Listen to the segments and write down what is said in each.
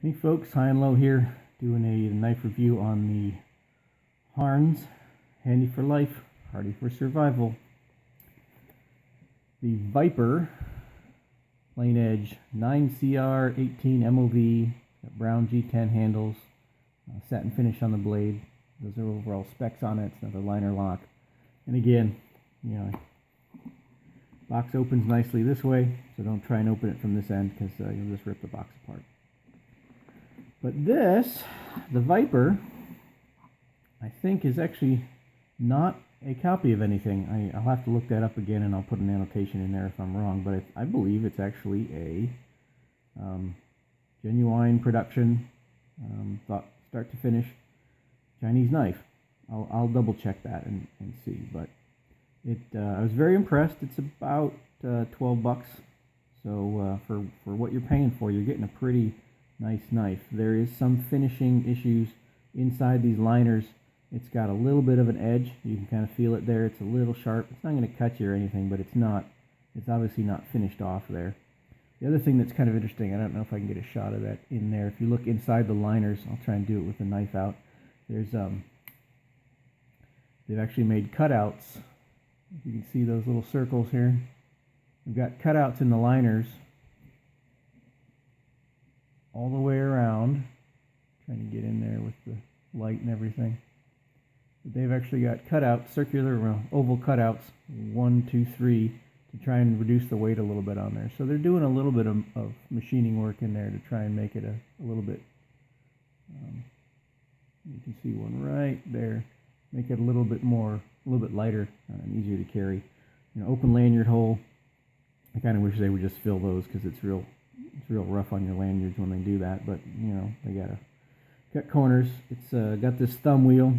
Hey folks, high and low here, doing a knife review on the Harnds, handy for life, hardy for survival. The Viper, plain edge, 9CR 18 MOV, got brown G10 handles, satin finish on the blade. Those are overall specs on it. It's another liner lock. And again, box opens nicely this way, so don't try and open it from this end because you'll just rip the box apart. But this, the Viper, I think is actually not a copy of anything. I'll have to look that up again and I'll put an annotation in there if I'm wrong, but I believe it's actually a genuine production, start to finish Chinese knife. I'll double check that and see, but I was very impressed. It's about 12 bucks, so for what you're paying for, you're getting a pretty nice knife. There is some finishing issues inside these liners. It's got a little bit of an edge. You can kind of feel it there. It's a little sharp. It's not going to cut you or anything, but it's obviously not finished off there. The other thing that's kind of interesting, I don't know if I can get a shot of that in there. If you look inside the liners, I'll try and do it with the knife out. There's they've actually made cutouts. You can see those little circles here. We've got cutouts in the liners all the way around. Trying to get in there with the light and everything. But they've actually got cutouts, circular, oval cutouts, 1, 2, 3, to try and reduce the weight a little bit on there. So they're doing a little bit of machining work in there to try and make it a little bit, you can see one right there, make it a little bit lighter and easier to carry. Open lanyard hole. I kind of wish they would just fill those because it's real rough on your lanyards when they do that, but they got corners. It's got this thumb wheel,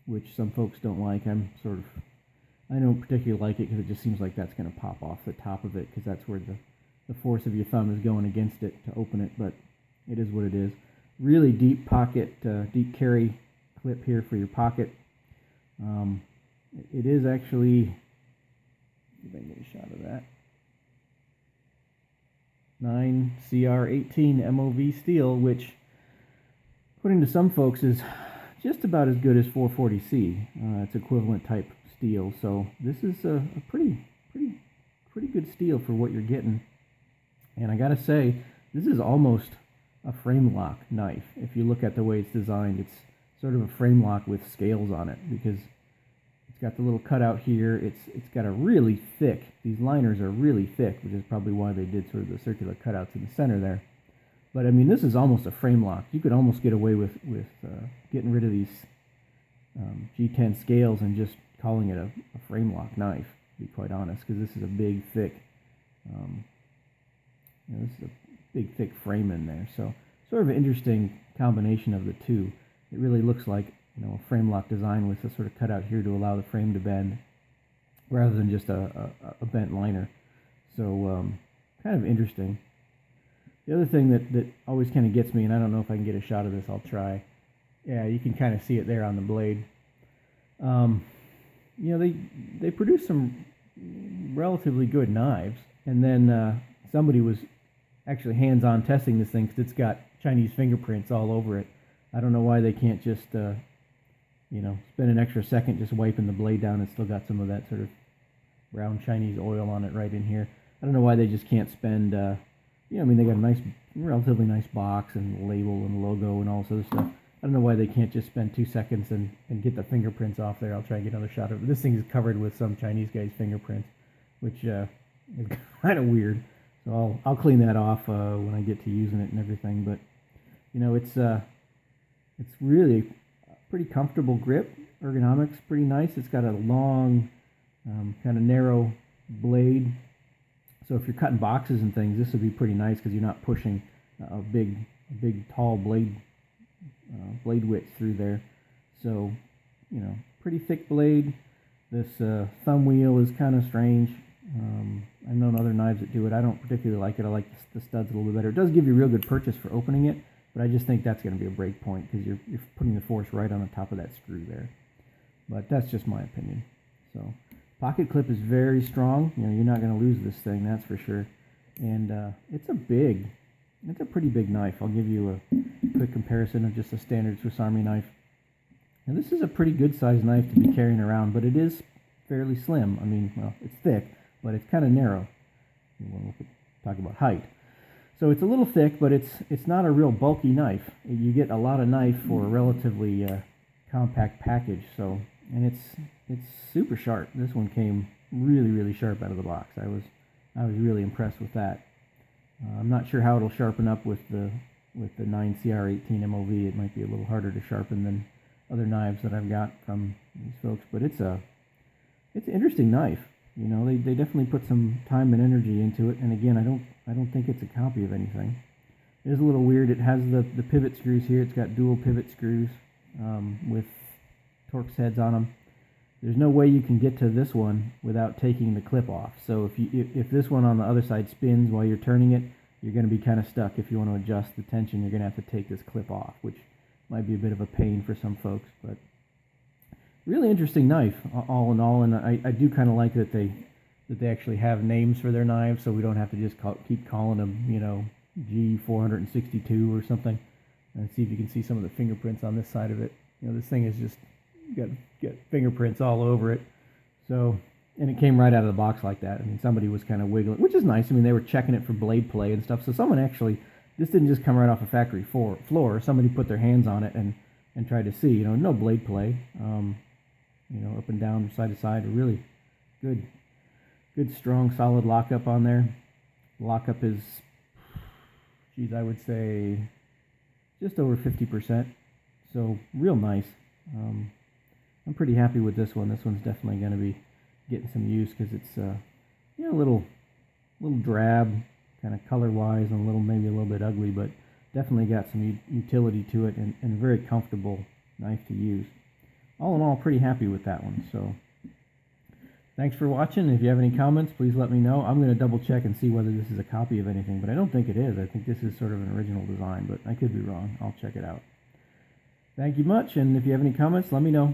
which some folks don't like. I don't particularly like it because it just seems like that's going to pop off the top of it because that's where the force of your thumb is going against it to open it, but it is what it is. Really deep pocket, deep carry clip here for your pocket. It is actually, if I can get a shot of that, 9CR 18 MOV steel, which according to some folks is just about as good as 440C. It's equivalent type steel, so this is a pretty good steel for what you're getting. And I gotta say, this is almost a frame lock knife. If you look at the way it's designed, it's sort of a frame lock with scales on it because it's got the little cutout here. It's got a really thick, these liners are really thick, which is probably why they did sort of the circular cutouts in the center there. But I mean, this is almost a frame lock. You could almost get away with getting rid of these G10 scales and just calling it a frame lock knife, to be quite honest, because this is a big, thick, this is a big, thick frame in there. So sort of an interesting combination of the two. It really looks like a frame lock design with a sort of cutout here to allow the frame to bend rather than just a bent liner. So kind of interesting. The other thing that always kind of gets me, and I don't know if I can get a shot of this, I'll try. Yeah, you can kind of see it there on the blade. They produce some relatively good knives, and then somebody was actually hands-on testing this thing because it's got Chinese fingerprints all over it. I don't know why they can't just spend an extra second just wiping the blade down. It's still got some of that sort of brown Chinese oil on it right in here. I don't know why they just can't spend, they got a relatively nice box and label and logo and all this other stuff. I don't know why they can't just spend 2 seconds and get the fingerprints off there. I'll try and get another shot of it. This thing is covered with some Chinese guy's fingerprints, which is kind of weird. So I'll clean that off when I get to using it and everything. But, it's really pretty comfortable grip. Ergonomics, pretty nice. It's got a long, kind of narrow blade. So if you're cutting boxes and things, this would be pretty nice because you're not pushing a big tall blade width through there. So, pretty thick blade. This thumb wheel is kind of strange. I've known other knives that do it. I don't particularly like it. I like the studs a little bit better. It does give you real good purchase for opening it, but I just think that's going to be a break point because you're putting the force right on the top of that screw there. But that's just my opinion. So pocket clip is very strong. You're not going to lose this thing, that's for sure. And it's a big It's a pretty big knife. I'll give you a quick comparison of just a standard Swiss Army knife. And this is a pretty good sized knife to be carrying around, but it is fairly slim. I mean, well, it's thick, but it's kind of narrow. We'll talk about height. So it's a little thick, but it's not a real bulky knife. You get a lot of knife for a relatively compact package. So, and it's super sharp. This one came really sharp out of the box. I was really impressed with that. I'm not sure how it'll sharpen up with the 9CR18 MOV. It might be a little harder to sharpen than other knives that I've got from these folks, but it's an interesting knife. You know, they definitely put some time and energy into it. And again, I don't think it's a copy of anything. It is a little weird. It has the pivot screws here. It's got dual pivot screws with Torx heads on them. There's no way you can get to this one without taking the clip off. So if this one on the other side spins while you're turning it, you're going to be kind of stuck. If you want to adjust the tension, you're going to have to take this clip off, which might be a bit of a pain for some folks. But really interesting knife, all in all, and I do kind of like that they actually have names for their knives, so we don't have to just keep calling them, you know, G462 or something. And see if you can see some of the fingerprints on this side of it. You know, this thing is just got fingerprints all over it. So, and it came right out of the box like that. I mean, somebody was kind of wiggling, which is nice. I mean, they were checking it for blade play and stuff. So someone actually, this didn't just come right off a factory floor. Somebody put their hands on it and tried to see. You know, no blade play. You know, up and down, side to side, a really good, strong, solid lockup on there. Lockup is, geez, I would say just over 50%. So real nice. I'm pretty happy with this one. This one's definitely going to be getting some use because it's, you know, a little drab, kind of color-wise, and maybe a little bit ugly, but definitely got some utility to it and a very comfortable knife to use. All in all, pretty happy with that one. So thanks for watching. If you have any comments, please let me know. I'm going to double check and see whether this is a copy of anything, but I don't think it is. I think this is sort of an original design, but I could be wrong. I'll check it out. Thank you much, and if you have any comments, let me know.